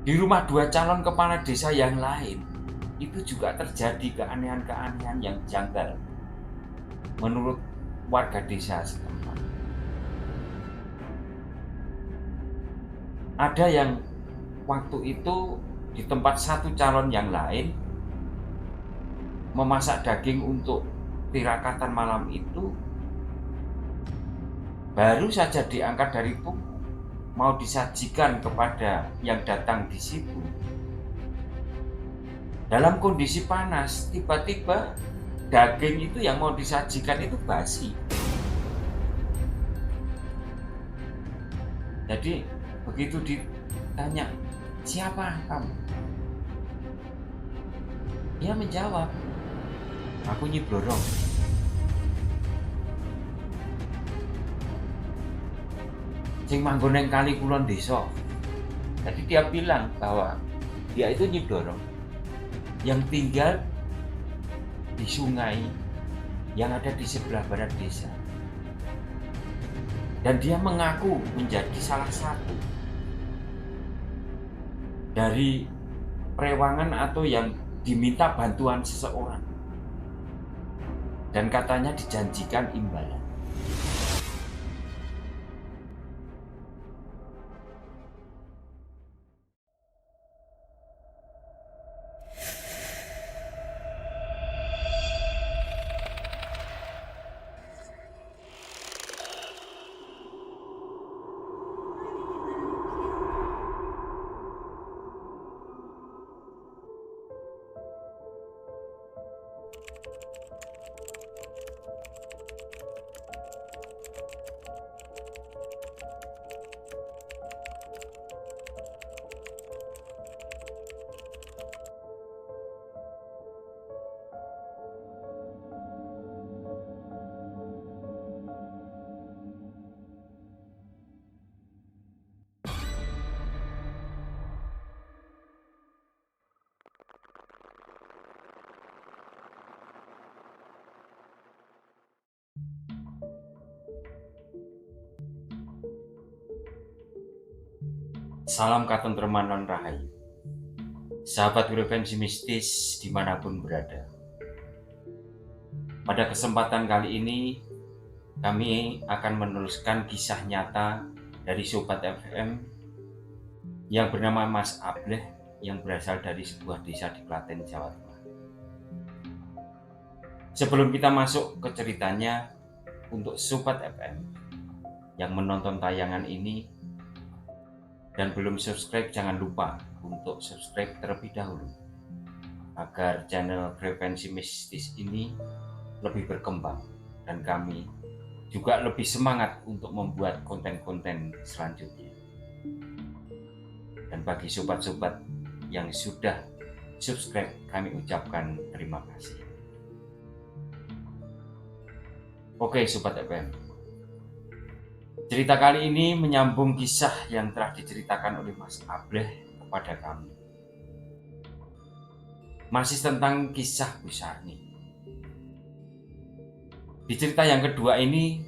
Di rumah dua calon kepala desa yang lain, itu juga terjadi keanehan-keanehan yang janggal menurut warga desa setempat. Ada yang waktu itu di tempat satu calon yang lain memasak daging untuk tirakatan malam itu, baru saja diangkat dari tungku, mau disajikan kepada yang datang di situ. Dalam kondisi panas, tiba-tiba daging itu yang mau disajikan itu basi. Jadi begitu ditanya, "Siapa kamu?" Dia menjawab, "Aku Nyi Blorong." Sing manggon neng kali kulon desa. Jadi dia bilang bahwa dia itu Nyi Blorong yang tinggal di sungai yang ada di sebelah barat desa. Dan dia mengaku menjadi salah satu dari perewangan atau yang diminta bantuan seseorang. Dan katanya dijanjikan imbalan. Salam katentreman lan rahayu. Sahabat frekuensi mistis dimanapun berada. Pada kesempatan kali ini, kami akan meneruskan kisah nyata dari Sobat FM yang bernama Mas Ableh yang berasal dari sebuah desa di Klaten, Jawa Tengah. Sebelum kita masuk ke ceritanya, untuk Sobat FM yang menonton tayangan ini dan belum subscribe, jangan lupa untuk subscribe terlebih dahulu agar channel frekuensi mistis ini lebih berkembang dan kami juga lebih semangat untuk membuat konten-konten selanjutnya. Dan bagi sobat-sobat yang sudah subscribe, kami ucapkan terima kasih. Oke Sobat FM, cerita kali ini menyambung kisah yang telah diceritakan oleh Mas Ableh kepada kami. Masih tentang kisah Bu Sarni. Di cerita yang kedua ini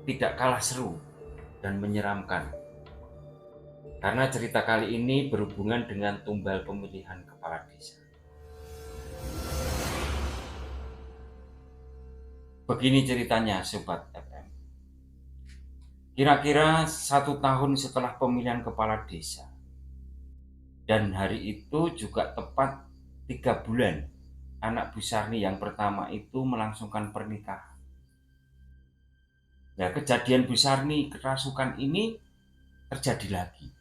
tidak kalah seru dan menyeramkan. Karena cerita kali ini berhubungan dengan tumbal pemilihan kepala desa. Begini ceritanya Sobat FM. Kira-kira 1 tahun setelah pemilihan kepala desa, dan hari itu juga tepat 3 bulan anak Bu Sarni yang pertama itu melangsungkan pernikahan. Nah, kejadian Bu Sarni kerasukan ini terjadi lagi.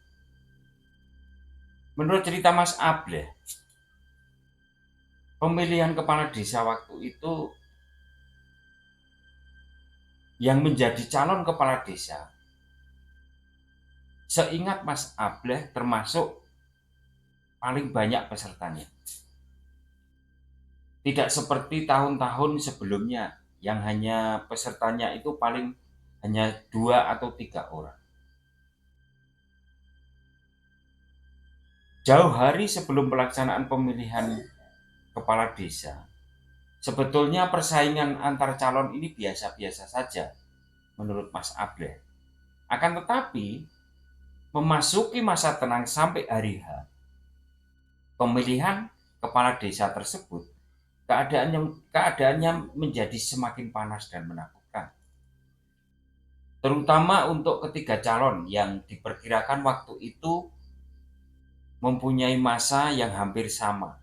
Menurut cerita Mas Ableh, pemilihan kepala desa waktu itu yang menjadi calon kepala desa, seingat Mas Ableh, termasuk paling banyak pesertanya. Tidak seperti tahun-tahun sebelumnya yang hanya pesertanya itu paling hanya 2 atau 3 orang. Jauh hari sebelum pelaksanaan pemilihan kepala desa, sebetulnya persaingan antar calon ini biasa-biasa saja menurut Mas Ableh. Akan tetapi, memasuki masa tenang sampai hari H, pemilihan kepala desa tersebut, keadaannya menjadi semakin panas dan menakutkan. Terutama untuk ketiga calon yang diperkirakan waktu itu mempunyai masa yang hampir sama.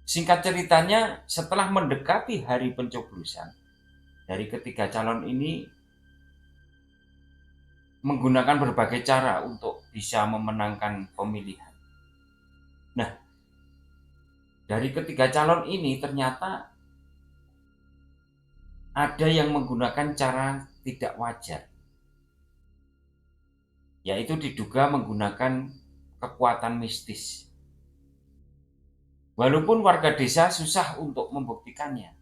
Singkat ceritanya, setelah mendekati hari pencoblosan, dari ketiga calon ini menggunakan berbagai cara untuk bisa memenangkan pemilihan. Nah, dari ketiga calon ini ternyata ada yang menggunakan cara tidak wajar, yaitu diduga menggunakan kekuatan mistis. Walaupun warga desa susah untuk membuktikannya.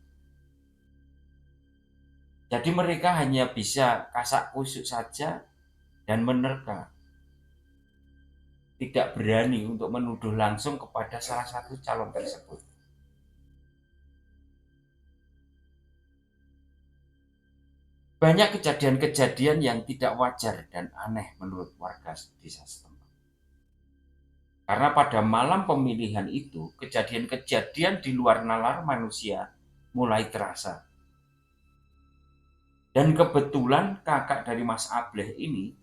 Jadi mereka hanya bisa kasak kusuk saja dan menerka. Tidak berani untuk menuduh langsung kepada salah satu calon tersebut. Banyak kejadian-kejadian yang tidak wajar dan aneh menurut warga desa setempat. Karena pada malam pemilihan itu, kejadian-kejadian di luar nalar manusia mulai terasa. Dan kebetulan kakak dari Mas Ableh ini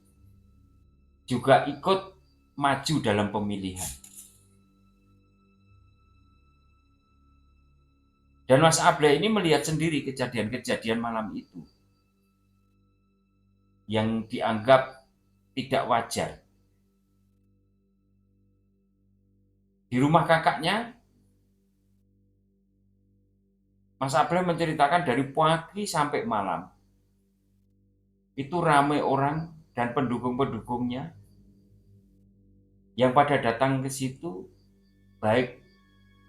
juga ikut maju dalam pemilihan. Dan Mas Ableh ini melihat sendiri kejadian-kejadian malam itu yang dianggap tidak wajar. Di rumah kakaknya, Mas Ableh menceritakan dari pagi sampai malam. Itu ramai orang dan pendukung-pendukungnya yang pada datang ke situ baik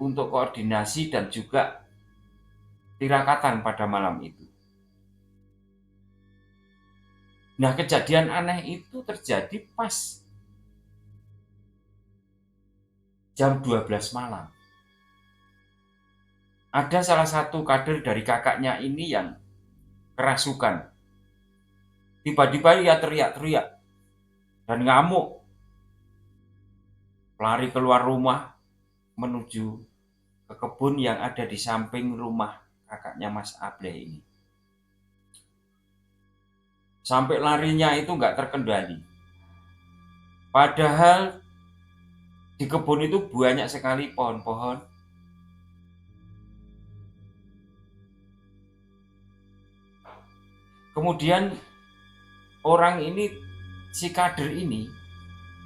untuk koordinasi dan juga tirakatan pada malam itu. Nah, kejadian aneh itu terjadi pas jam 12 malam. Ada salah satu kader dari kakaknya ini yang kerasukan. Tiba-tiba ia teriak-teriak dan ngamuk. Lari keluar rumah menuju ke kebun yang ada di samping rumah kakaknya Mas Ableh ini. Sampai larinya itu nggak terkendali. Padahal di kebun itu banyak sekali pohon-pohon. Kemudian orang ini, si kader ini,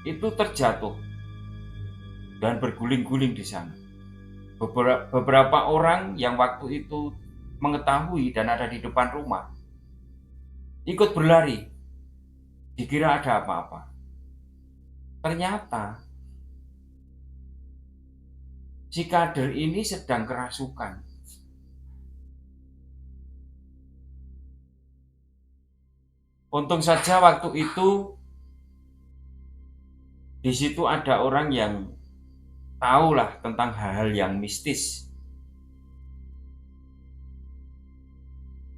itu terjatuh dan berguling-guling di sana. Beberapa orang yang waktu itu mengetahui dan ada di depan rumah ikut berlari, dikira ada apa-apa. Ternyata si kader ini sedang kerasukan. Untung saja waktu itu di situ ada orang yang tahulah tentang hal-hal yang mistis.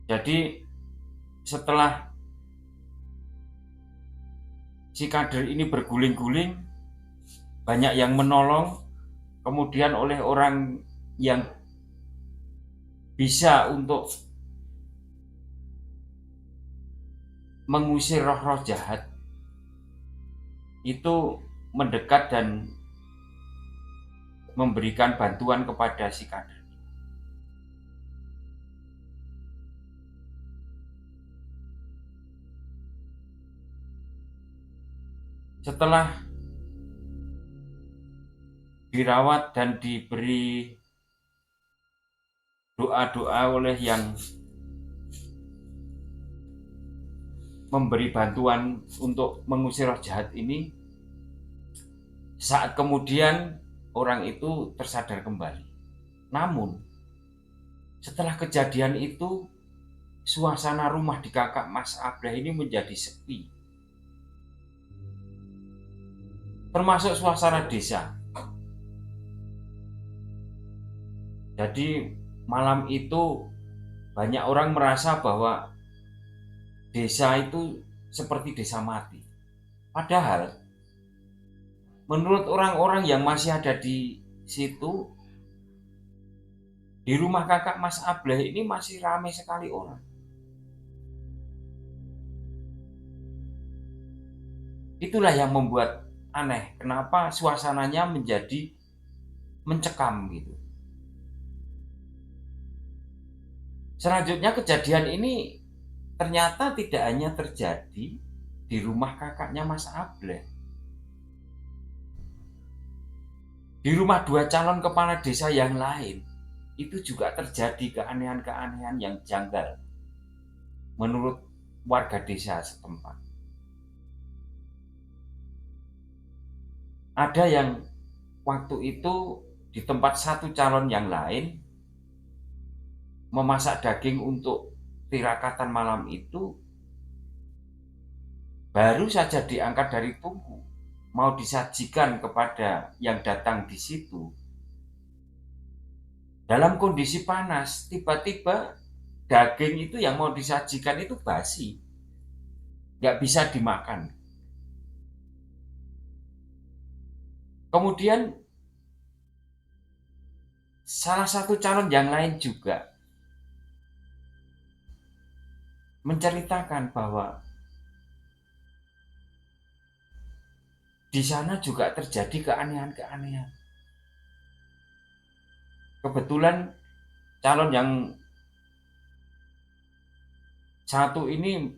Jadi setelah si kader ini berguling-guling, banyak yang menolong, kemudian oleh orang yang bisa untuk mengusir roh-roh jahat itu mendekat dan memberikan bantuan kepada si kader. Setelah dirawat dan diberi doa-doa oleh yang memberi bantuan untuk mengusir roh jahat ini, saat kemudian orang itu tersadar kembali. Namun setelah kejadian itu, suasana rumah di kakak Mas Ableh ini menjadi sepi, termasuk suasana desa. Jadi malam itu banyak orang merasa bahwa desa itu seperti desa mati. Padahal menurut orang-orang yang masih ada di situ, di rumah kakak Mas Ableh ini masih ramai sekali orang. Itulah yang membuat aneh, kenapa suasananya menjadi mencekam gitu. Selanjutnya kejadian ini ternyata tidak hanya terjadi di rumah kakaknya Mas Ableh. Di rumah 2 calon kepala desa yang lain, itu juga terjadi keanehan-keanehan yang janggal menurut warga desa setempat. Ada yang waktu itu di tempat satu calon yang lain memasak daging untuk tirakatan malam itu, baru saja diangkat dari tungku, mau disajikan kepada yang datang di situ. Dalam kondisi panas, tiba-tiba daging itu yang mau disajikan itu basi, nggak bisa dimakan. Kemudian salah satu calon yang lain juga menceritakan bahwa di sana juga terjadi keanehan-keanehan. Kebetulan calon yang satu ini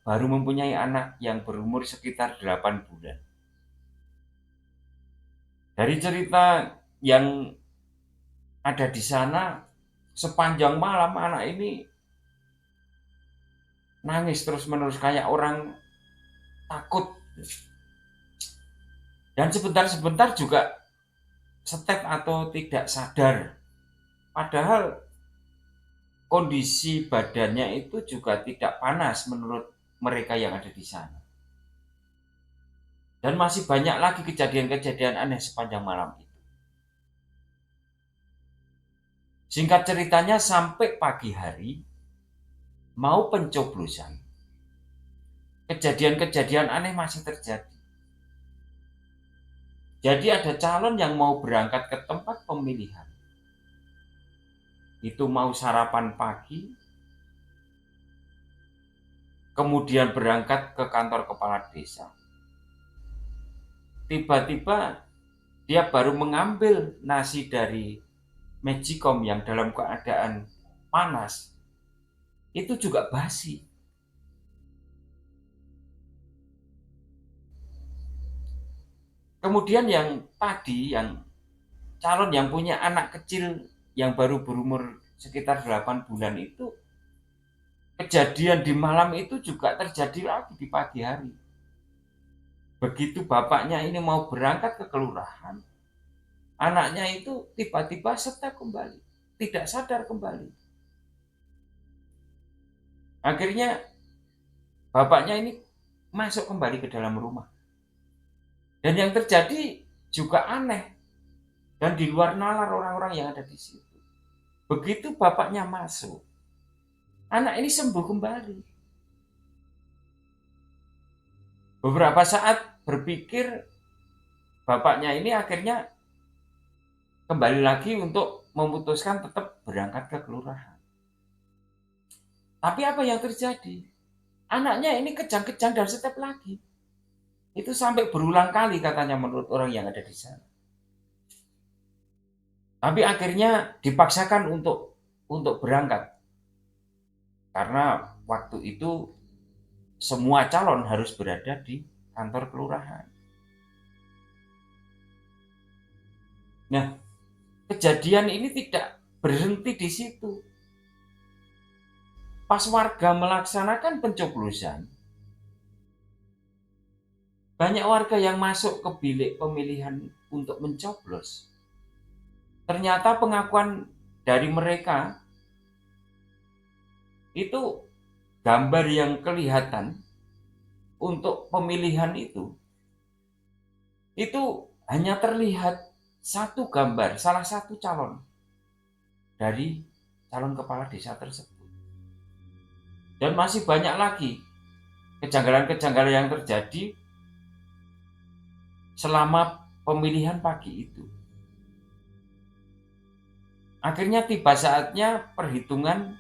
baru mempunyai anak yang berumur sekitar 8 bulan. Dari cerita yang ada di sana, sepanjang malam anak ini nangis terus-menerus kayak orang takut. Dan sebentar-sebentar juga step atau tidak sadar. Padahal kondisi badannya itu juga tidak panas menurut mereka yang ada di sana. Dan masih banyak lagi kejadian-kejadian aneh sepanjang malam itu. Singkat ceritanya sampai pagi hari, mau pencoblosan, kejadian-kejadian aneh masih terjadi. Jadi ada calon yang mau berangkat ke tempat pemilihan. Itu mau sarapan pagi, kemudian berangkat ke kantor kepala desa. Tiba-tiba dia baru mengambil nasi dari Magicom yang dalam keadaan panas, itu juga basi. Kemudian yang tadi, yang calon yang punya anak kecil yang baru berumur sekitar 8 bulan itu, kejadian di malam itu juga terjadi lagi di pagi hari. Begitu bapaknya ini mau berangkat ke kelurahan, anaknya itu tiba-tiba step kembali, tidak sadar kembali. Akhirnya bapaknya ini masuk kembali ke dalam rumah. Dan yang terjadi juga aneh dan di luar nalar orang-orang yang ada di situ. Begitu bapaknya masuk, anak ini sembuh kembali. Beberapa saat berpikir, bapaknya ini akhirnya kembali lagi untuk memutuskan tetap berangkat ke kelurahan. Tapi apa yang terjadi? Anaknya ini kejang-kejang dan step lagi. Itu sampai berulang kali katanya menurut orang yang ada di sana. Tapi akhirnya dipaksakan untuk berangkat. Karena waktu itu semua calon harus berada di kantor kelurahan. Nah, kejadian ini tidak berhenti di situ. Pas warga melaksanakan pencoblosan, banyak warga yang masuk ke bilik pemilihan untuk mencoblos. Ternyata pengakuan dari mereka itu gambar yang kelihatan untuk pemilihan itu hanya terlihat satu gambar, salah satu calon dari calon kepala desa tersebut. Dan masih banyak lagi kejanggalan-kejanggalan yang terjadi selama pemilihan pagi itu. Akhirnya tiba saatnya perhitungan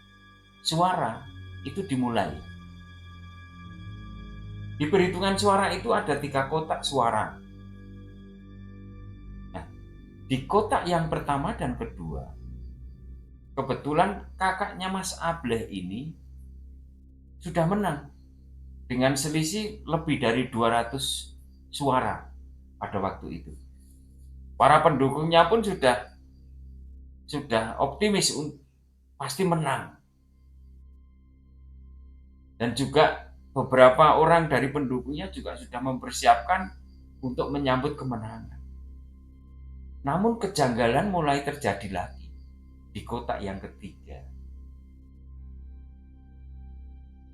suara itu dimulai. Di perhitungan suara itu ada 3 kotak suara. Nah, di kotak yang pertama dan kedua, kebetulan kakaknya Mas Ableh ini sudah menang dengan selisih lebih dari 200 suara pada waktu itu. Para pendukungnya pun sudah optimis pasti menang. Dan juga beberapa orang dari pendukungnya juga sudah mempersiapkan untuk menyambut kemenangan. Namun kejanggalan mulai terjadi lagi di kotak yang ketiga.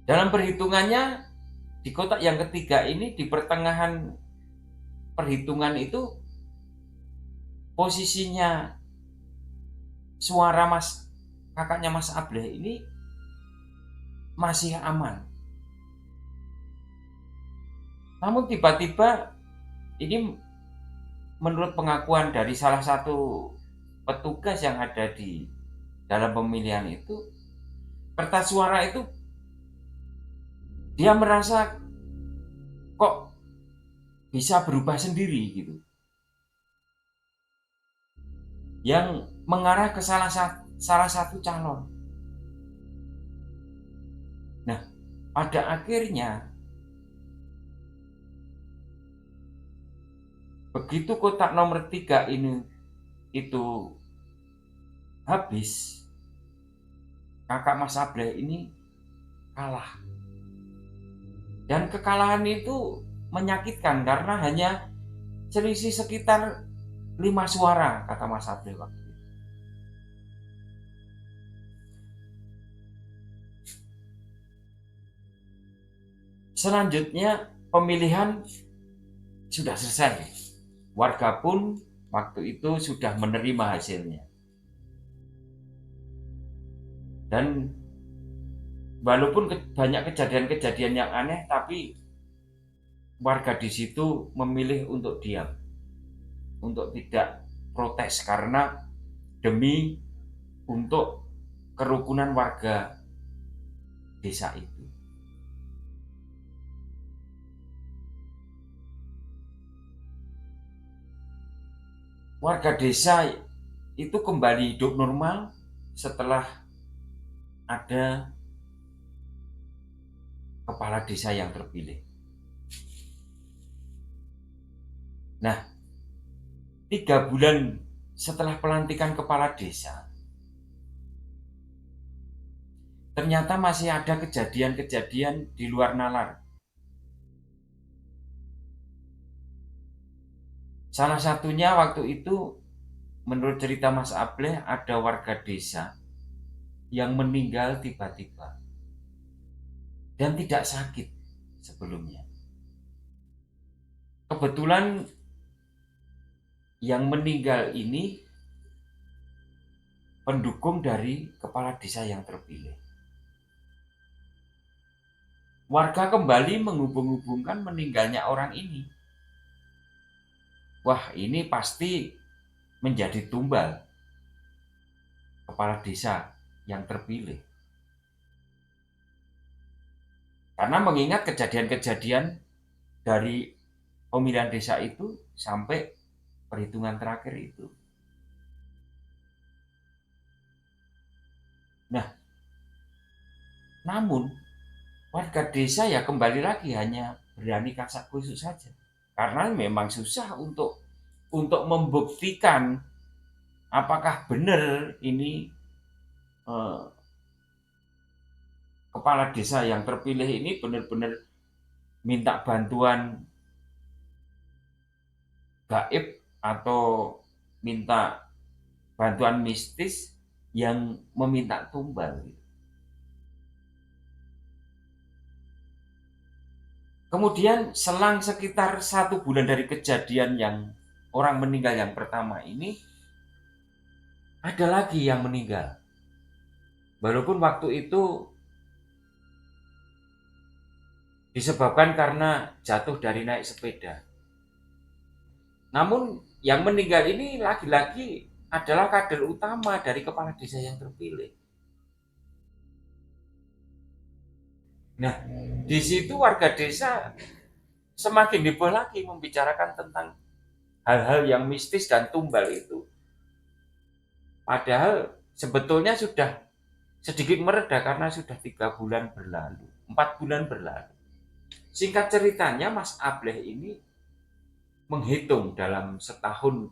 Dalam perhitungannya, di kotak yang ketiga ini, di pertengahan perhitungan itu, posisinya suara kakaknya Mas Ableh ini masih aman. Namun tiba-tiba ini, menurut pengakuan dari salah satu petugas yang ada di dalam pemilihan itu, kertas suara itu dia merasa kok bisa berubah sendiri gitu, yang mengarah ke salah satu calon. Nah, pada akhirnya begitu kotak nomor 3 ini itu habis, kakak Mas Ableh ini kalah. Dan kekalahan itu menyakitkan karena hanya selisih sekitar 5 suara, kata Mas Ableh waktu itu. Selanjutnya pemilihan sudah selesai. Warga pun waktu itu sudah menerima hasilnya. Dan walaupun banyak kejadian-kejadian yang aneh, tapi warga di situ memilih untuk diam, untuk tidak protes, karena demi untuk kerukunan warga desa itu. Warga desa itu kembali hidup normal setelah ada kepala desa yang terpilih. Nah, 3 bulan setelah pelantikan kepala desa, ternyata masih ada kejadian-kejadian di luar nalar. Salah satunya waktu itu, menurut cerita Mas Ableh, ada warga desa yang meninggal tiba-tiba dan tidak sakit sebelumnya. Kebetulan yang meninggal ini pendukung dari kepala desa yang terpilih. Warga kembali menghubung-hubungkan meninggalnya orang ini. Wah, ini pasti menjadi tumbal kepala desa yang terpilih. Karena mengingat kejadian-kejadian dari pemilihan desa itu sampai perhitungan terakhir itu. Nah, namun warga desa ya kembali lagi hanya berani kasak kusuk saja. Karena memang susah untuk membuktikan apakah benar ini kepala desa yang terpilih ini benar-benar minta bantuan gaib atau minta bantuan mistis yang meminta tumbal. Kemudian selang sekitar 1 bulan dari kejadian yang orang meninggal yang pertama ini, ada lagi yang meninggal. Walaupun waktu itu disebabkan karena jatuh dari naik sepeda. Namun yang meninggal ini lagi-lagi adalah kader utama dari kepala desa yang terpilih. Nah, di situ warga desa semakin heboh lagi membicarakan tentang hal-hal yang mistis dan tumbal itu. Padahal sebetulnya sudah sedikit mereda karena sudah 3 bulan berlalu, 4 bulan berlalu. Singkat ceritanya, Mas Ableh ini menghitung dalam setahun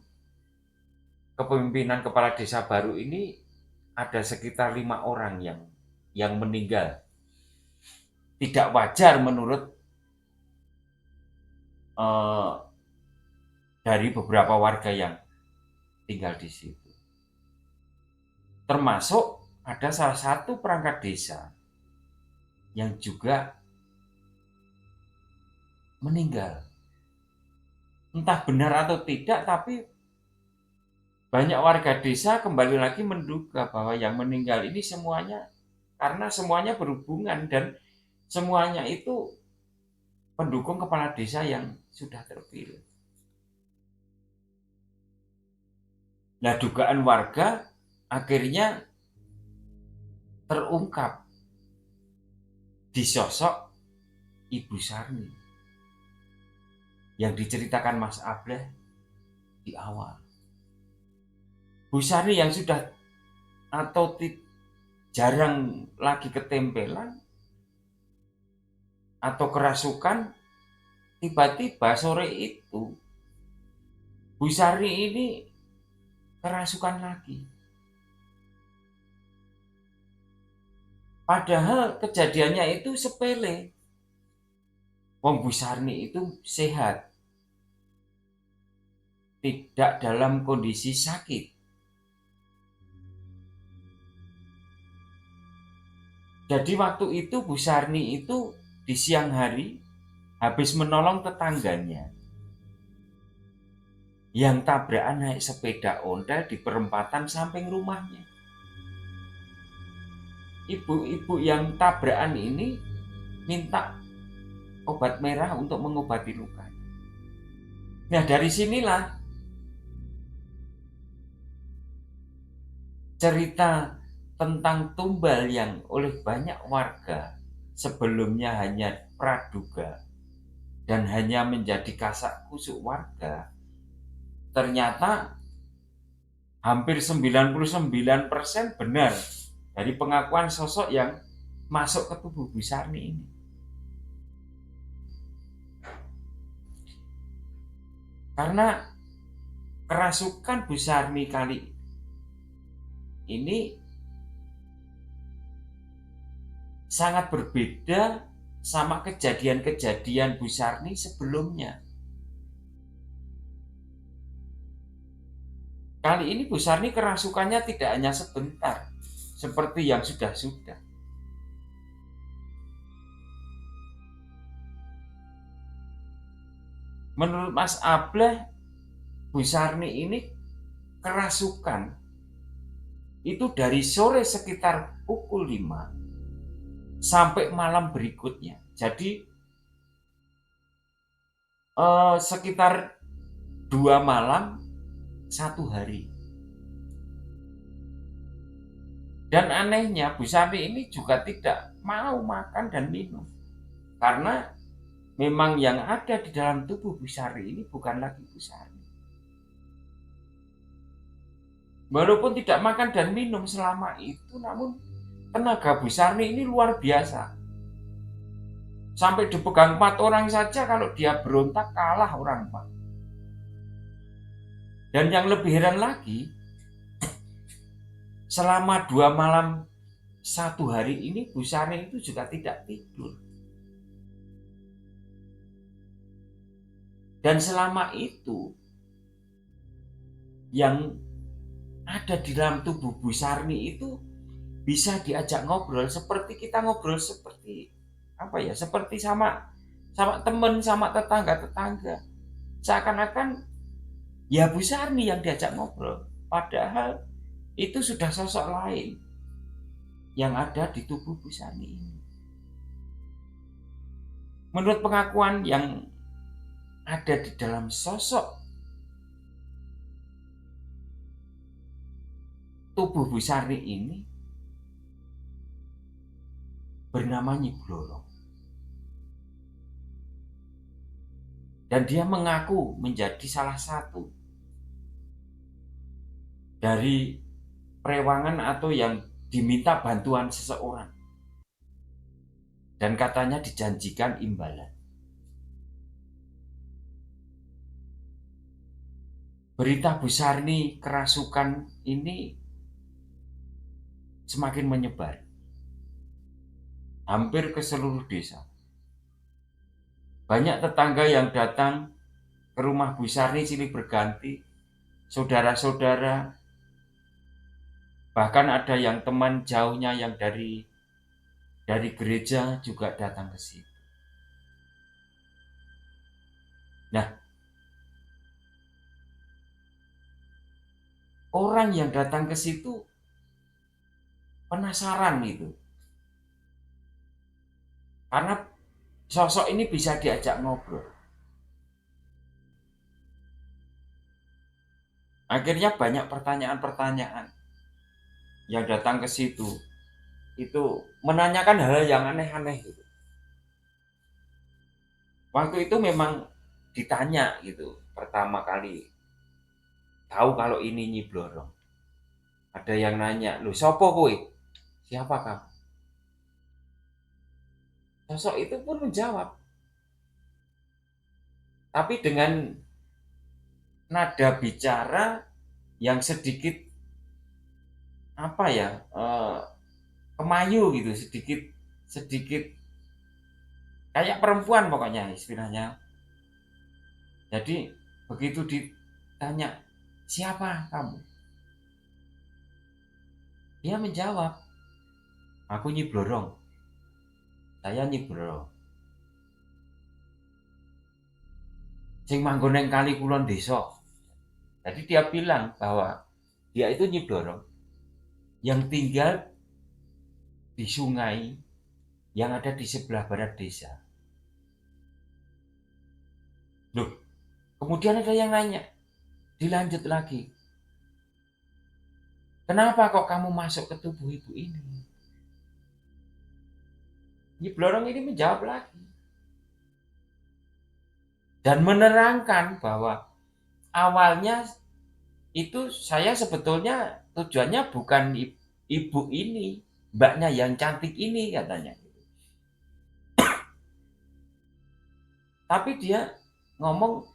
kepemimpinan kepala desa baru ini ada sekitar 5 orang yang meninggal. Tidak wajar menurut dari beberapa warga yang tinggal di situ. Termasuk ada salah satu perangkat desa yang juga meninggal. Entah benar atau tidak, tapi banyak warga desa kembali lagi menduga bahwa yang meninggal ini semuanya karena semuanya berhubungan dan semuanya itu pendukung kepala desa yang sudah terpilih. Nah, dugaan warga akhirnya terungkap di sosok Ibu Sarni yang diceritakan Mas Ableh di awal. Bu Sarni yang sudah atau jarang lagi ketempelan atau kerasukan, tiba-tiba sore itu Bu Sarni ini kerasukan lagi. Padahal kejadiannya itu sepele. Wong Bu Sarni itu sehat, tidak dalam kondisi sakit. Jadi waktu itu Bu Sarni itu di siang hari habis menolong tetangganya yang tabrakan naik sepeda ontel di perempatan samping rumahnya. Ibu-ibu yang tabrakan ini minta obat merah untuk mengobati luka. Nah, dari sinilah cerita tentang tumbal yang oleh banyak warga sebelumnya hanya praduga dan hanya menjadi kasak kusuk warga, ternyata hampir 99% benar dari pengakuan sosok yang masuk ke tubuh Bu Sarni ini. Karena kerasukan Bu Sarni kali ini sangat berbeda sama kejadian-kejadian Bu Sarni sebelumnya. Kali ini Bu Sarni kerasukannya tidak hanya sebentar, seperti yang sudah-sudah. Menurut Mas Ableh, Bu Sarni ini kerasukan itu dari sore sekitar pukul 5 sampai malam berikutnya. Jadi sekitar 2 malam 1 hari. Dan anehnya Bu Sarni ini juga tidak mau makan dan minum. Karena memang yang ada di dalam tubuh Bu Sarni ini bukan lagi Bu Sarni. Walaupun tidak makan dan minum selama itu, namun tenaga Bu Sarni ini luar biasa. Sampai dipegang 4 orang saja kalau dia berontak kalah orang 4. Dan yang lebih heran lagi, selama 2 malam 1 hari ini Bu Sarni itu juga tidak tidur. Dan selama itu yang ada di dalam tubuh Bu Sarni itu bisa diajak ngobrol seperti kita ngobrol seperti seperti sama teman, sama tetangga-tetangga. Seakan-akan ya Bu Sarni yang diajak ngobrol, padahal itu sudah sosok lain yang ada di tubuh Bu Sarni ini. Menurut pengakuan yang ada di dalam sosok tubuh Bu Sarni ini bernama Nyi Blorong. Dan dia mengaku menjadi salah satu dari perewangan atau yang diminta bantuan seseorang. Dan katanya dijanjikan imbalan. Berita Bu Sarni kerasukan ini semakin menyebar. Hampir ke seluruh desa. Banyak tetangga yang datang ke rumah Bu Sarni silih berganti, saudara-saudara, bahkan ada yang teman jauhnya yang dari gereja juga datang ke situ. Nah, orang yang datang ke situ penasaran gitu. Karena sosok ini bisa diajak ngobrol. Akhirnya banyak pertanyaan-pertanyaan yang datang ke situ. Itu menanyakan hal yang aneh-aneh gitu. Waktu itu memang ditanya gitu pertama kali. Tahu kalau ini Nyi Blorong. Ada yang nanya, "Loh, sopo kowe? Siapa kamu?" Sosok itu pun menjawab. Tapi dengan nada bicara yang sedikit apa ya, kemayu gitu, sedikit sedikit kayak perempuan pokoknya istilahnya. Jadi begitu ditanya, "Siapa kamu?" Dia menjawab, "Aku Nyi Blorong. Saya Nyi Blorong. Sing manggon neng kali kulon desa." Jadi dia bilang bahwa dia itu Nyi Blorong yang tinggal di sungai yang ada di sebelah barat desa. Loh, kemudian ada yang nanya, dilanjut lagi, "Kenapa kok kamu masuk ke tubuh ibu ini?" Nyi Blorong ini menjawab lagi dan menerangkan bahwa awalnya itu saya sebetulnya tujuannya bukan ibu ini, mbaknya yang cantik ini katanya. Tapi dia ngomong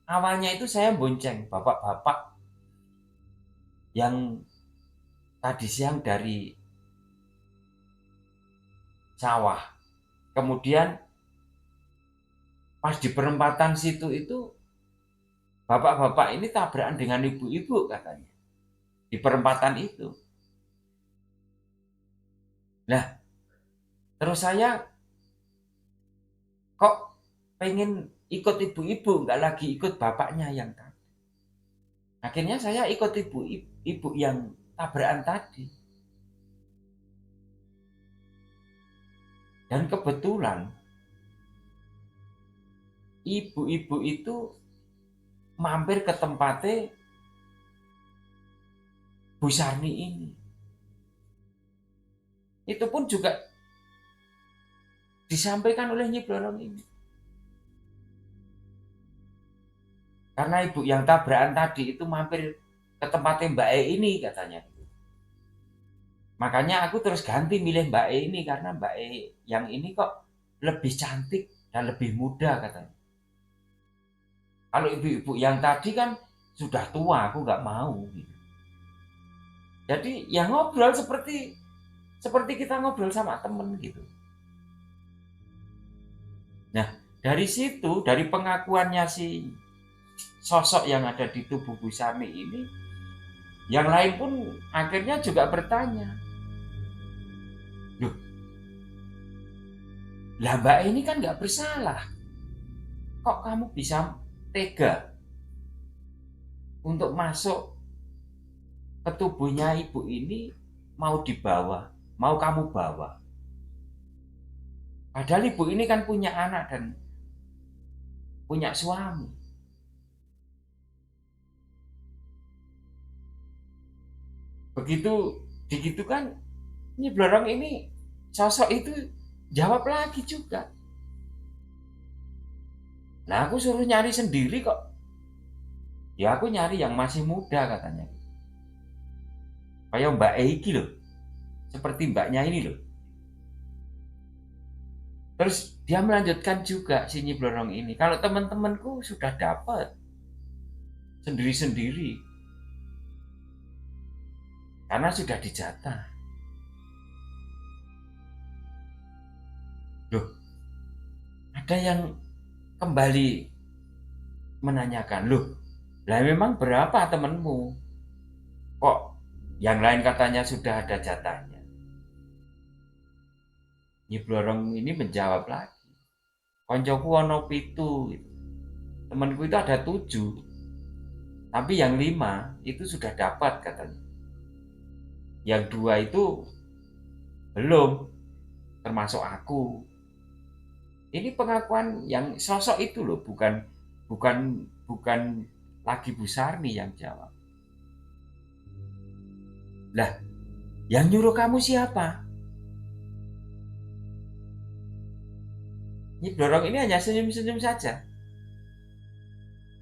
awalnya itu saya bonceng bapak-bapak yang tadi siang dari sawah. Kemudian pas di perempatan situ itu bapak-bapak ini tabrakan dengan ibu-ibu katanya. Di perempatan itu. Nah, terus saya kok pengen ikut ibu-ibu, nggak lagi ikut bapaknya yang tadi. Akhirnya saya ikut ibu yang tabrakan tadi. Dan kebetulan ibu-ibu itu mampir ke tempatnya Bu Sarni ini. Itu pun juga disampaikan oleh Nyi Blorong ini. Karena ibu yang tabrakan tadi itu mampir ke tempatnya Mbak E ini katanya. Makanya aku terus ganti milih Mbak E ini karena Mbak E yang ini kok lebih cantik dan lebih muda katanya. Kalau ibu-ibu yang tadi kan sudah tua, aku nggak mau. Gitu. Jadi ya ngobrol seperti kita ngobrol sama temen gitu. Nah, dari situ, dari pengakuannya si sosok yang ada di tubuh Bu Sarni ini, yang lain pun akhirnya juga bertanya, "Loh, lah Mbak ini kan nggak bersalah. Kok kamu bisa tega untuk masuk ke tubuhnya ibu ini mau dibawa, mau kamu bawa? Padahal ibu ini kan punya anak dan punya suami." Begitu digitu kan, Nyi Blorong ini sosok itu jawab lagi juga. Nah aku suruh nyari sendiri kok. Ya aku nyari yang masih muda katanya. Kayak Mbak Eiki loh. Seperti mbaknya ini loh. Terus dia melanjutkan juga si Nyi Blorong ini. Kalau teman-temanku sudah dapat sendiri-sendiri. Karena sudah dijatah. Loh, ada yang kembali menanyakan, loh, lah memang berapa temenmu? Kok yang lain katanya sudah ada jatahnya? Nyi Blorong ini menjawab lagi, koncoku ono pitu, temanku itu ada 7, tapi yang 5 itu sudah dapat katanya. Yang 2 itu belum, termasuk aku. Ini pengakuan yang sosok itu loh, bukan bukan bukan lagi Bu Sarni yang jawab. Lah, yang nyuruh kamu siapa? Nyi Blorong ini hanya senyum-senyum saja.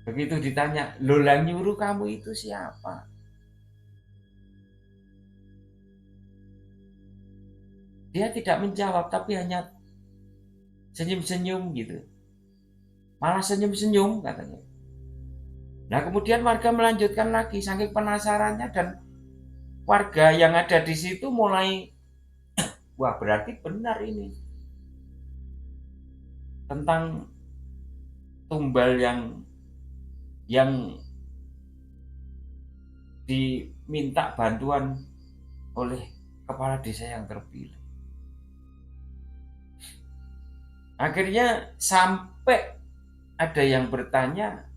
Begitu ditanya, lo yang nyuruh kamu itu siapa? Dia tidak menjawab, tapi hanya senyum-senyum gitu. Malah senyum-senyum katanya. Nah kemudian warga melanjutkan lagi, saking penasarannya, dan warga yang ada di situ mulai, wah berarti benar ini tentang tumbal yang diminta bantuan oleh kepala desa yang terpilih. Akhirnya sampai ada yang bertanya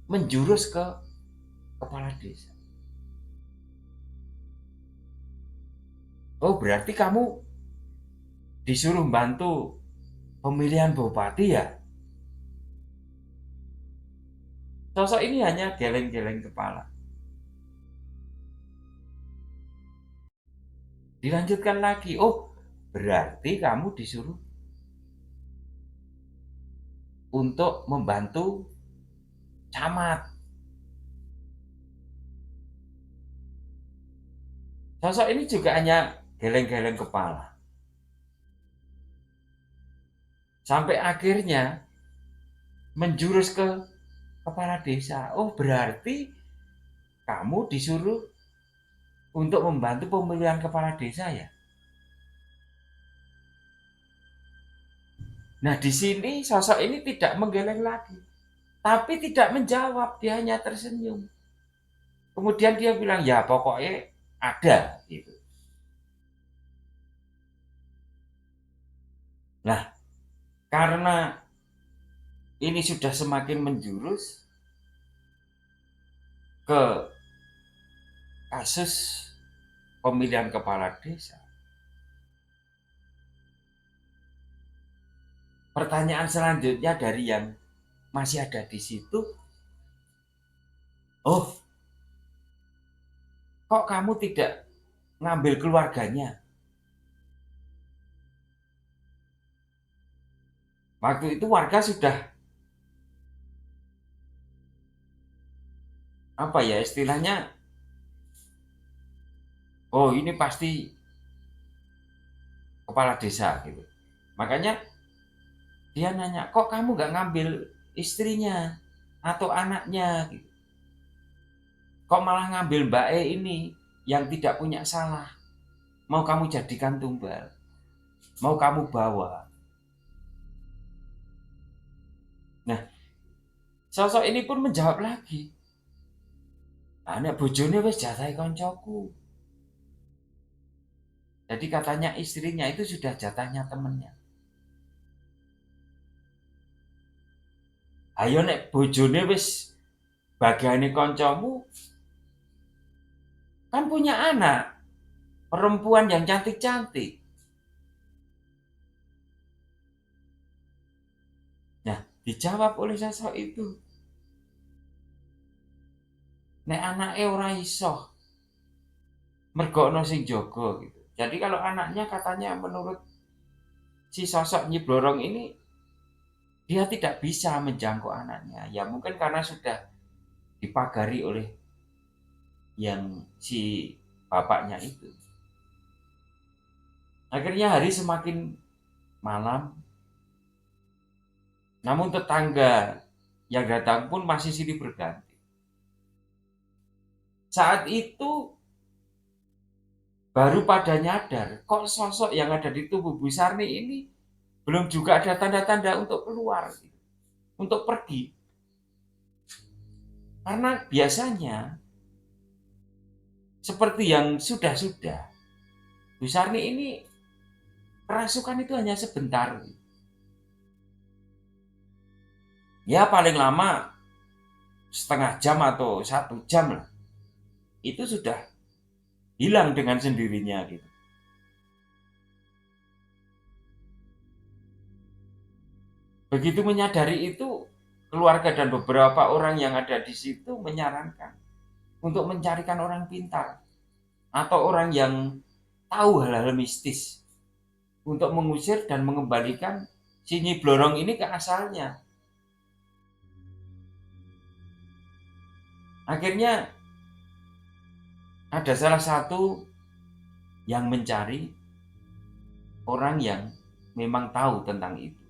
menjurus ke kepala desa. Oh berarti kamu disuruh bantu pemilihan bupati ya? Sosok ini hanya geleng-geleng kepala. Dilanjutkan lagi, oh berarti kamu disuruh untuk membantu camat. Sosok ini juga hanya geleng-geleng kepala. Sampai akhirnya menjurus ke kepala desa. Oh berarti kamu disuruh untuk membantu pemilihan kepala desa ya? Nah di sini sosok ini tidak menggeleng lagi, tapi tidak menjawab, dia hanya tersenyum. Kemudian dia bilang, ya pokoknya ada gitu. Nah karena ini sudah semakin menjurus ke kasus pemilihan kepala desa. Pertanyaan selanjutnya dari yang masih ada di situ, oh kok kamu tidak ngambil keluarganya? Waktu itu warga sudah, apa ya istilahnya, oh ini pasti kepala desa gitu. Makanya dia nanya, kok kamu nggak ngambil istrinya atau anaknya gitu. Kok malah ngambil Mbak E ini yang tidak punya salah, mau kamu jadikan tumbal, mau kamu bawa. Nah sosok ini pun menjawab lagi, anak bojone wis jatahe koncoku. Jadi katanya istrinya itu sudah jatahnya temennya. Ayo nek bojone wis bagiane koncomu, kan punya anak perempuan yang cantik-cantik. Nah dijawab oleh sosok itu, nek anake ora iso mergo ono sing jaga gitu. Jadi kalau anaknya katanya menurut si sosok Nyi Blorong ini, dia tidak bisa menjangkau anaknya. Ya mungkin karena sudah dipagari oleh yang si bapaknya itu. Akhirnya hari semakin malam, namun tetangga yang datang pun masih silih berganti. Saat itu baru pada nyadar, kok sosok yang ada di tubuh Bu Sarni ini belum juga ada tanda-tanda untuk keluar, untuk pergi. Karena biasanya seperti yang sudah-sudah, Bu Sarni ini kerasukan itu hanya sebentar. Ya paling lama setengah jam atau 1 jam lah. Itu sudah hilang dengan sendirinya gitu. Begitu menyadari itu, keluarga dan beberapa orang yang ada di situ menyarankan untuk mencarikan orang pintar atau orang yang tahu hal-hal mistis untuk mengusir dan mengembalikan si Nyi Blorong ini ke asalnya. Akhirnya ada salah satu yang mencari orang yang memang tahu tentang itu.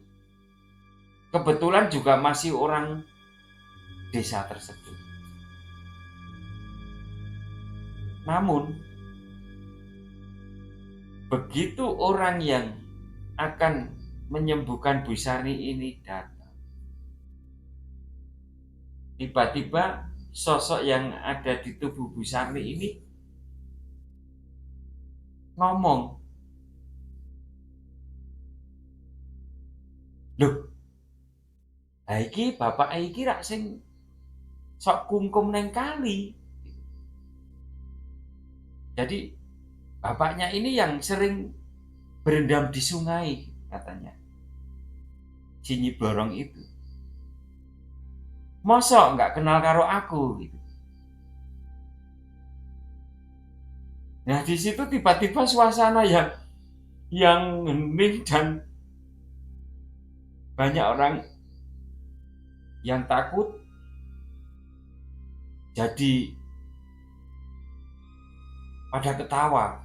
Kebetulan juga masih orang desa tersebut. Namun, begitu orang yang akan menyembuhkan Bu Sarni ini datang, tiba-tiba sosok yang ada di tubuh Bu Sarni ini ngomong, "Loh, iki bapak iki rak sing sok kungkum neng kali." Jadi bapaknya ini yang sering berendam di sungai katanya. Si Nyi Blorong itu. Mosok nggak kenal karo aku gitu. Nah di situ tiba-tiba suasana yang hening dan banyak orang yang takut jadi pada ketawa.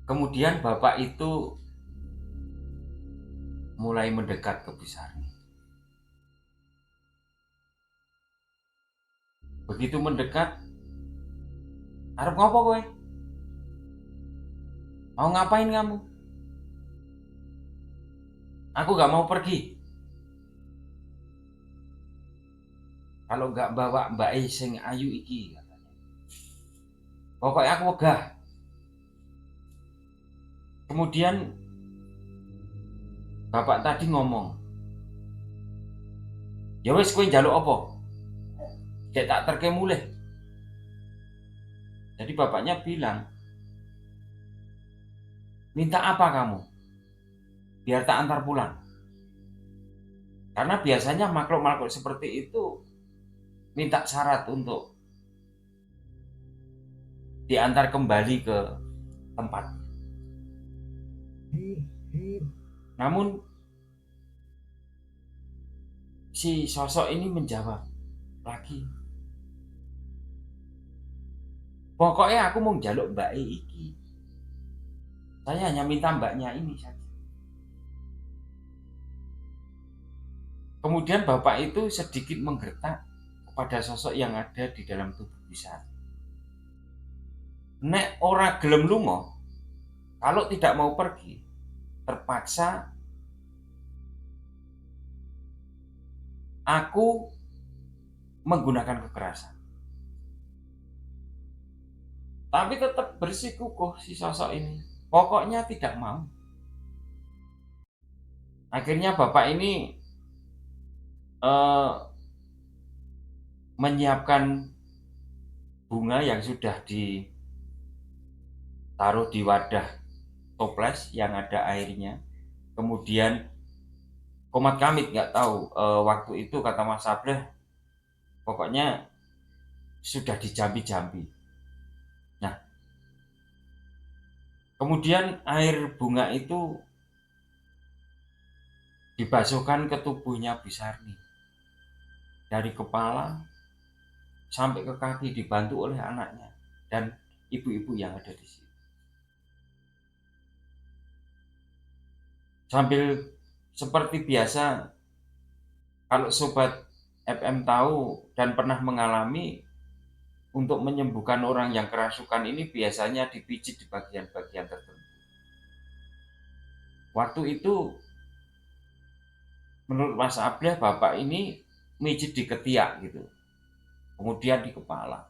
Kemudian bapak itu mulai mendekat ke Bu Sarni. Begitu mendekat, arep ngopo kowe? Mau ngapain kamu? Aku gak mau pergi. Kalau gak bawa Mbak E sing ayu iki katanya. Pokoknya aku wegah. Kemudian bapak tadi ngomong, "Ya wis kowe njaluk apa? Dek tak terke mulih." Jadi bapaknya bilang, "Minta apa kamu? Biar tak antar pulang." Karena biasanya makhluk-makhluk seperti itu minta syarat untuk diantar kembali ke tempat. Namun si sosok ini menjawab lagi, "Pokoknya aku mau njaluk Mbak E iki. Saya hanya minta mbaknya ini saja." Kemudian bapak itu sedikit menggertak kepada sosok yang ada di dalam tubuh besar. Nek ora gelem lunga, kalau tidak mau pergi, terpaksa aku menggunakan kekerasan. Tapi tetap bersikukuh si sosok ini. Pokoknya tidak mau. Akhirnya bapak ini menyiapkan bunga yang sudah ditaruh di wadah toples yang ada airnya. Kemudian komat kamit nggak tahu, waktu itu kata Mas Sabreh, pokoknya sudah dijampi-jampi. Nah, kemudian air bunga itu dibasuhkan ke tubuhnya Bu Sarni. Dari kepala sampai ke kaki dibantu oleh anaknya dan ibu-ibu yang ada di situ. Sambil seperti biasa, kalau sobat FM tahu dan pernah mengalami, untuk menyembuhkan orang yang kerasukan ini biasanya dipijit di bagian-bagian tertentu. Waktu itu menurut Mas Abdullah, bapak ini mijit di ketiak gitu, kemudian di kepala.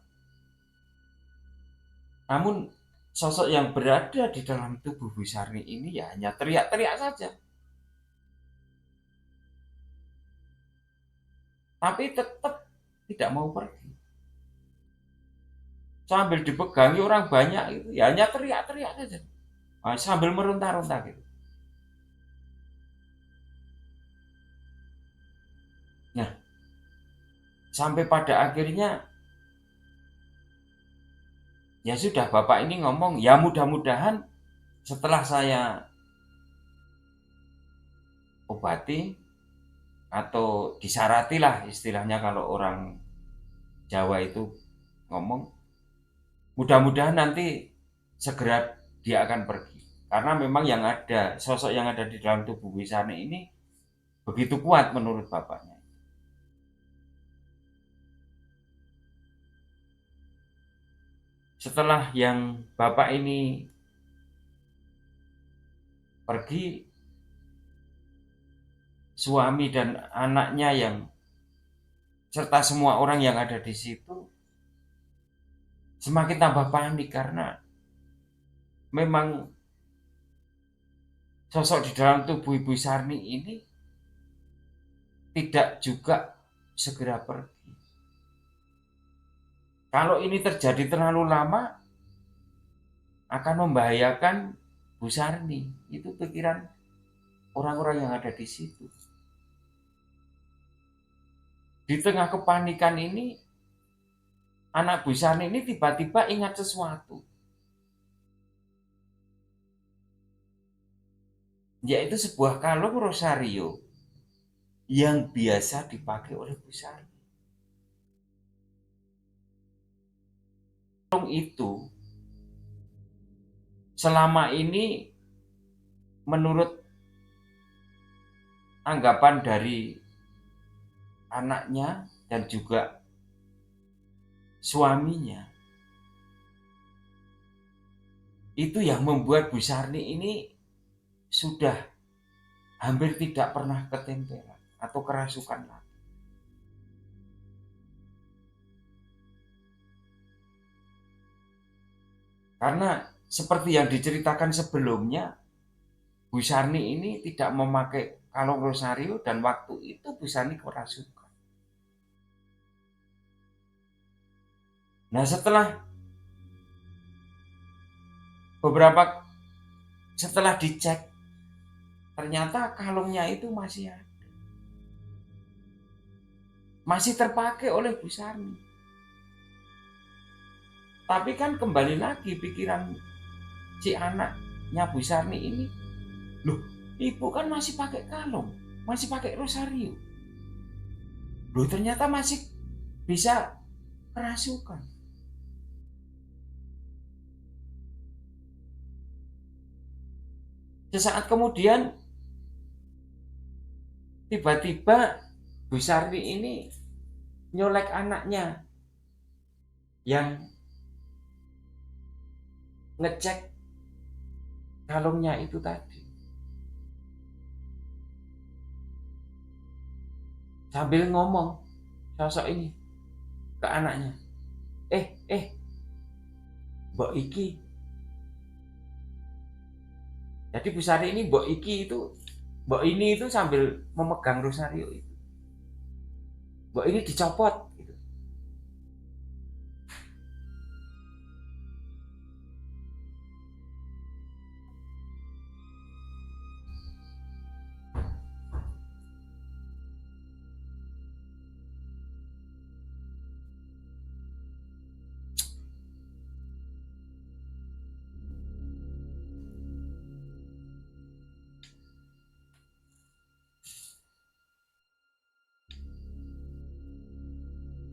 Namun sosok yang berada di dalam tubuh Bu Sarni ini ya hanya teriak-teriak saja. Tapi tetap tidak mau pergi. Sambil dipegangi orang banyak itu ya hanya teriak-teriak saja. Sambil meronta-ronta gitu. Nah, sampai pada akhirnya ya sudah, bapak ini ngomong, ya mudah-mudahan setelah saya obati atau disarati lah istilahnya kalau orang Jawa itu ngomong, mudah-mudahan nanti segera dia akan pergi. Karena memang yang ada, sosok yang ada di dalam tubuh Wisani ini begitu kuat menurut bapaknya. Setelah yang bapak ini pergi, suami dan anaknya yang serta semua orang yang ada di situ semakin tambah panik karena memang sosok di dalam tubuh Ibu Sarni ini tidak juga segera pergi. Kalau ini terjadi terlalu lama akan membahayakan Bu Sarni. Itu pikiran orang-orang yang ada di situ. Di tengah kepanikan ini, anak Bu Sarni ini tiba-tiba ingat sesuatu. Yaitu sebuah kalung rosario yang biasa dipakai oleh Bu Sarni. Kalung itu selama ini menurut anggapan dari anaknya dan juga suaminya, itu yang membuat Bu Sarni ini sudah hampir tidak pernah ketempelan atau kerasukan lagi. Karena seperti yang diceritakan sebelumnya, Bu Sarni ini tidak memakai kalung rosario dan waktu itu Bu Sarni kerasukan. Nah, setelah dicek, ternyata kalungnya itu masih ada. Masih terpakai oleh Bu Sarni. Tapi kan kembali lagi pikiran si anaknya Bu Sarni ini, loh, ibu kan masih pakai kalung, masih pakai rosario. Loh, ternyata masih bisa kerasukan. Sesaat kemudian tiba-tiba Bu Sarni ini nyolek anaknya yang ngecek kalungnya itu tadi. Sambil ngomong sosok ini ke anaknya, Mbok Iki. Jadi Bu Sarni ini Mbok ini itu sambil memegang rosario itu. Mbok ini dicopot gitu.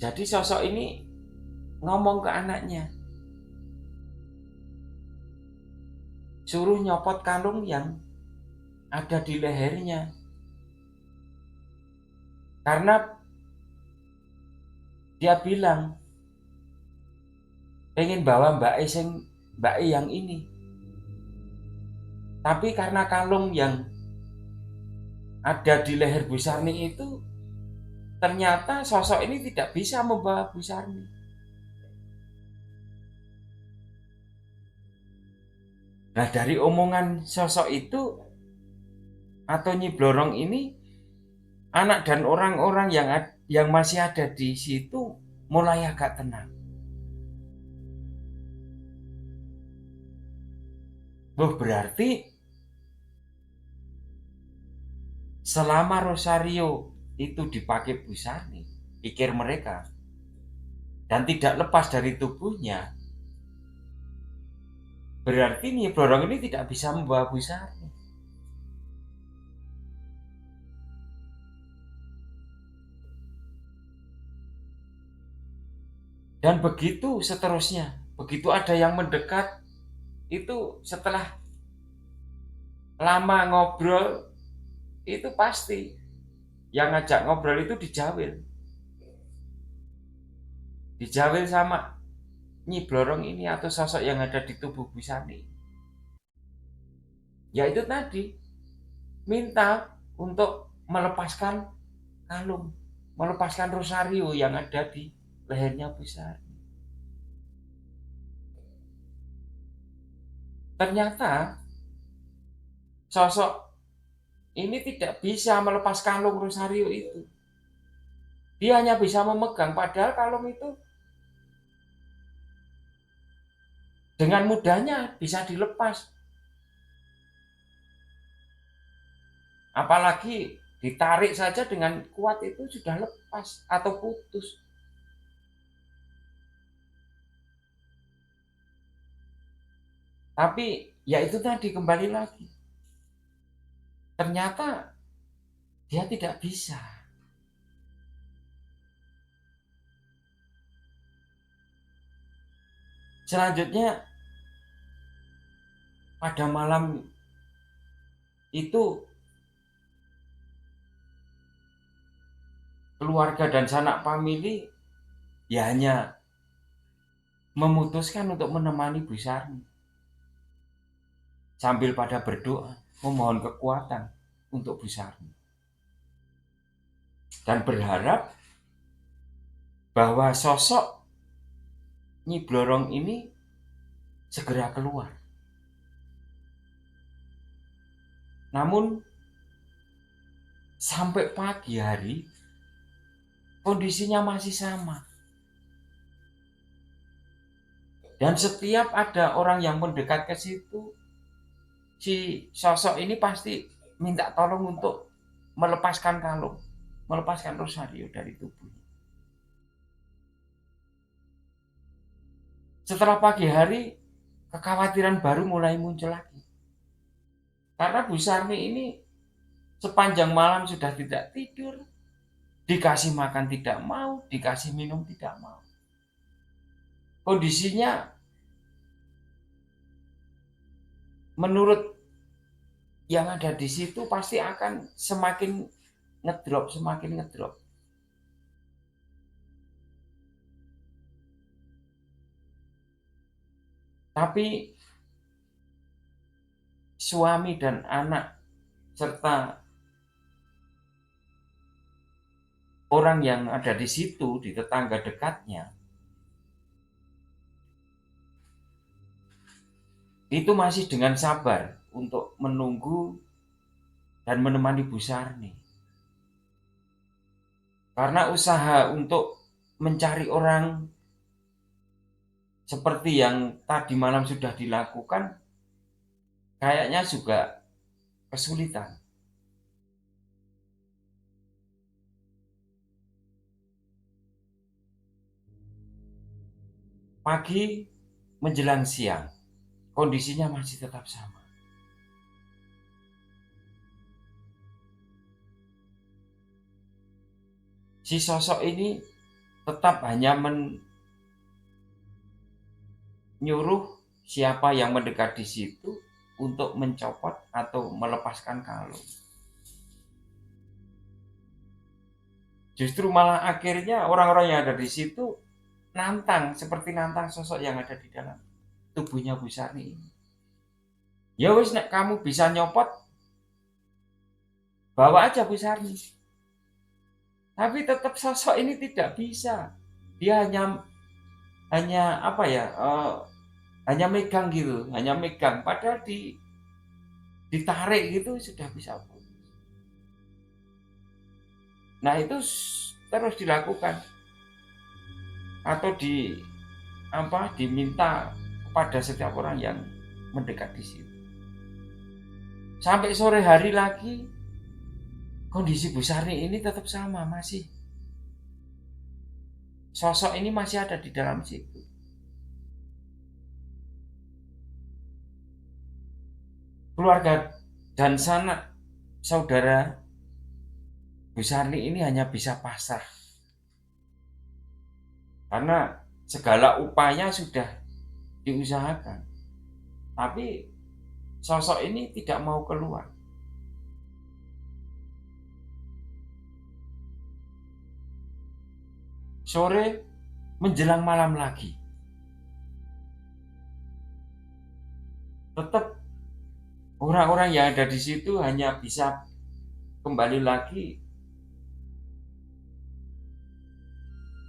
Jadi sosok ini ngomong ke anaknya, suruh nyopot kalung yang ada di lehernya. Karena dia bilang pengen bawa Mbak E yang ini. Tapi karena kalung yang ada di leher Bu Sarni itu, ternyata sosok ini tidak bisa membawa Bu Sarni. Nah, dari omongan sosok itu atau Nyi Blorong ini, anak dan orang-orang yang masih ada di situ mulai agak tenang. Berarti selama Rosario itu dipakai Bu Sarni, pikir mereka, dan tidak lepas dari tubuhnya, berarti Nyi Blorong ini tidak bisa membawa Bu Sarni. Dan begitu seterusnya. Begitu ada yang mendekat, itu setelah lama ngobrol, itu pasti yang ngajak ngobrol itu dijawil. Dijawil sama Nyi Blorong ini atau sosok yang ada di tubuh Bu Sarni. Ya itu tadi, minta untuk melepaskan kalung, melepaskan rosario yang ada di lehernya Bu Sarni. Ternyata sosok ini tidak bisa melepas kalung rosario itu. Dia hanya bisa memegang, padahal kalung itu dengan mudahnya bisa dilepas. Apalagi ditarik saja dengan kuat itu sudah lepas atau putus. Tapi ya itu tadi, kembali lagi. Ternyata dia tidak bisa. Selanjutnya pada malam itu keluarga dan sanak famili ya hanya memutuskan untuk menemani Bu Sarni sambil pada berdoa memohon kekuatan untuk Bu Sarni dan berharap bahwa sosok Nyi Blorong ini segera keluar. Namun sampai pagi hari kondisinya masih sama. Dan setiap ada orang yang mendekat ke situ, si sosok ini pasti minta tolong untuk melepaskan kalung, melepaskan rosario dari tubuhnya. Setelah pagi hari, kekhawatiran baru mulai muncul lagi. Karena Bu Sarni ini sepanjang malam sudah tidak tidur, dikasih makan tidak mau, dikasih minum tidak mau. Kondisinya menurut yang ada di situ pasti akan semakin ngedrop, semakin ngedrop. Tapi suami dan anak serta orang yang ada di situ, di tetangga dekatnya, itu masih dengan sabar untuk menunggu dan menemani Bu Sarni. Karena usaha untuk mencari orang seperti yang tadi malam sudah dilakukan, kayaknya juga kesulitan. Pagi menjelang siang, kondisinya masih tetap sama. Si sosok ini tetap hanya menyuruh siapa yang mendekat di situ untuk mencopot atau melepaskan kalung. Justru malah akhirnya orang-orang yang ada di situ seperti nantang sosok yang ada di dalam tubuhnya Bu Sarni ini. Ya wis, nek kamu bisa nyopot, bawa aja Bu Sarni. Tapi tetap sosok ini tidak bisa. Dia hanya apa ya? Hanya megang gitu, hanya megang. Padahal ditarik gitu sudah bisa. Nah itu terus dilakukan atau diminta kepada setiap orang yang mendekat di situ. Sampai sore hari lagi kondisi Bu Sarni ini tetap sama, masih sosok ini masih ada di dalam situ. Keluarga dan sanak saudara Bu Sarni ini hanya bisa pasrah karena segala upaya sudah diusahakan, tapi sosok ini tidak mau keluar. Sore menjelang malam lagi, tetap orang-orang yang ada di situ hanya bisa kembali lagi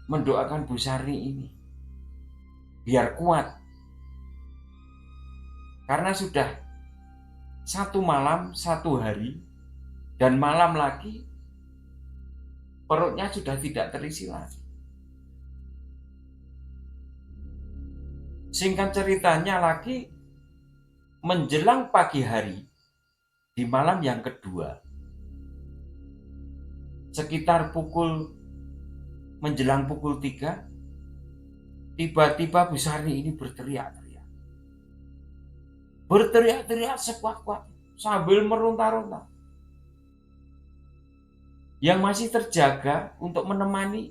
mendoakan Bu Sarni ini biar kuat, karena sudah satu malam, satu hari, dan malam lagi perutnya sudah tidak terisi lagi. Singkat ceritanya lagi, menjelang pagi hari di malam yang kedua, sekitar menjelang pukul 3, tiba-tiba Bu Sarni ini berteriak sekuat-kuat sambil meronta-ronta. Yang masih terjaga untuk menemani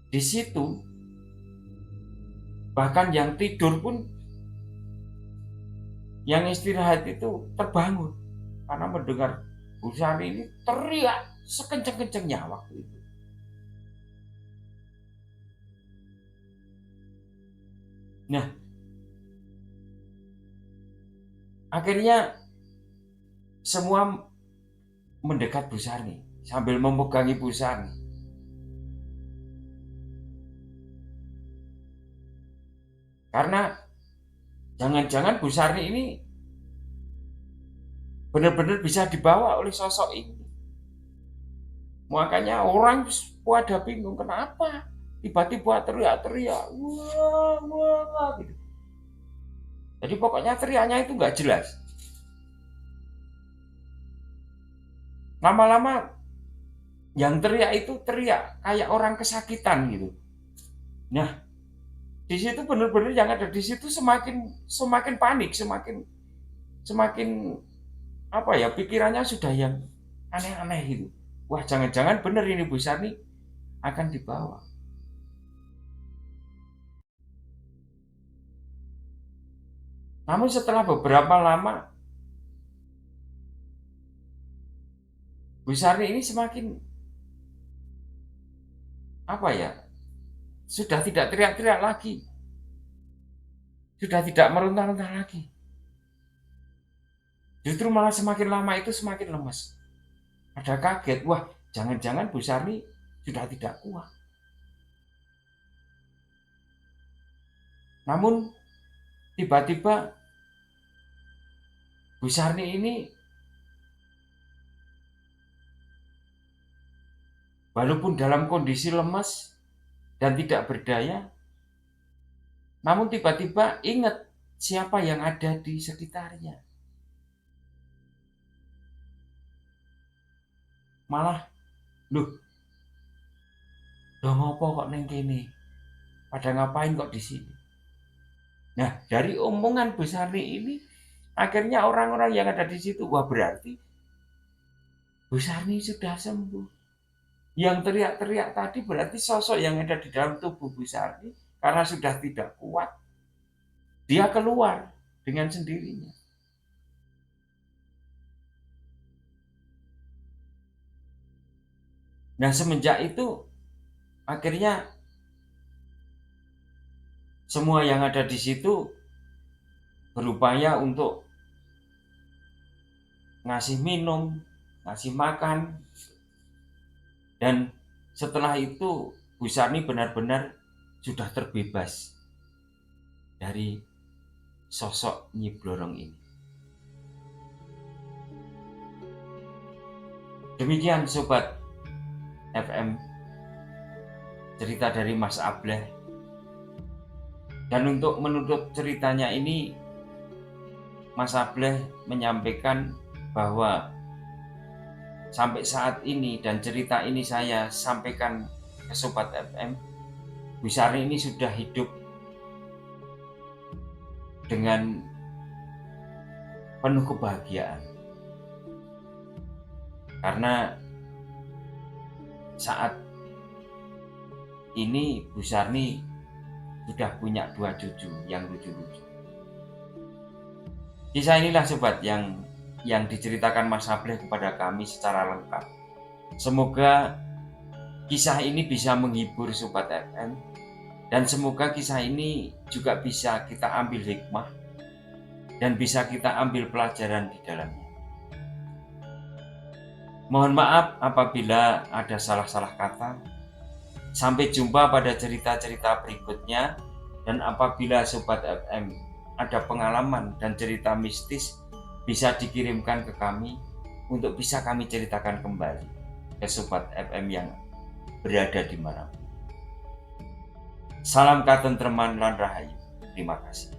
di situ, bahkan yang tidur pun, yang istirahat itu terbangun karena mendengar Bu Sarni ini teriak sekencang-kencangnya waktu itu. Nah, akhirnya semua mendekat Bu Sarni sambil memegangi Bu Sarni. Karena jangan-jangan Bu Sarni ini benar-benar bisa dibawa oleh sosok ini. Makanya orang pada bingung, kenapa tiba-tiba teriak-teriak, wah gitu. Jadi pokoknya teriaknya itu nggak jelas. Lama-lama yang teriak itu teriak kayak orang kesakitan gitu. Nah, di situ benar-benar yang ada di situ semakin panik, semakin apa ya, pikirannya sudah yang aneh-aneh gitu. Wah, jangan-jangan benar ini Bu Sarni akan dibawa. Namun setelah beberapa lama, Bu Sarni ini semakin apa ya, sudah tidak teriak-teriak lagi, sudah tidak meronta-ronta lagi. Justru malah semakin lama itu semakin lemas. Ada kaget, wah jangan-jangan Bu Sarni sudah tidak kuat. Namun tiba-tiba Bu Sarni ini walaupun dalam kondisi lemas dan tidak berdaya, namun tiba-tiba ingat siapa yang ada di sekitarnya. Malah, loh ngopo kok neng kene? Pada ngapain kok di sini? Nah, dari omongan Bu Sarni ini, akhirnya orang-orang yang ada di situ, wah berarti Bu Sarni sudah sembuh. Yang teriak-teriak tadi berarti sosok yang ada di dalam tubuh Bu Sarni karena sudah tidak kuat, dia keluar dengan sendirinya. Nah, semenjak itu akhirnya semua yang ada di situ berupaya untuk ngasih minum, ngasih makan, dan setelah itu Bu Sarni benar-benar sudah terbebas dari sosok Nyi Blorong ini. Demikian Sobat FM, cerita dari Mas Ableh. Dan untuk menutup ceritanya ini, Mas Ableh menyampaikan bahwa sampai saat ini dan cerita ini saya sampaikan ke Sobat FM, Bu Sarni ini sudah hidup dengan penuh kebahagiaan. Karena saat ini Bu Sarni sudah punya 2 cucu yang lucu-lucu. Kisah inilah Sobat yang diceritakan Mas Ableh kepada kami secara lengkap. Semoga kisah ini bisa menghibur Sobat FM, dan semoga kisah ini juga bisa kita ambil hikmah dan bisa kita ambil pelajaran di dalamnya. Mohon maaf apabila ada salah-salah kata. Sampai jumpa pada cerita-cerita berikutnya, dan apabila Sobat FM ada pengalaman dan cerita mistis, bisa dikirimkan ke kami untuk bisa kami ceritakan kembali ke Sobat FM yang berada di mana. Salam katentreman lan rahayu. Terima kasih.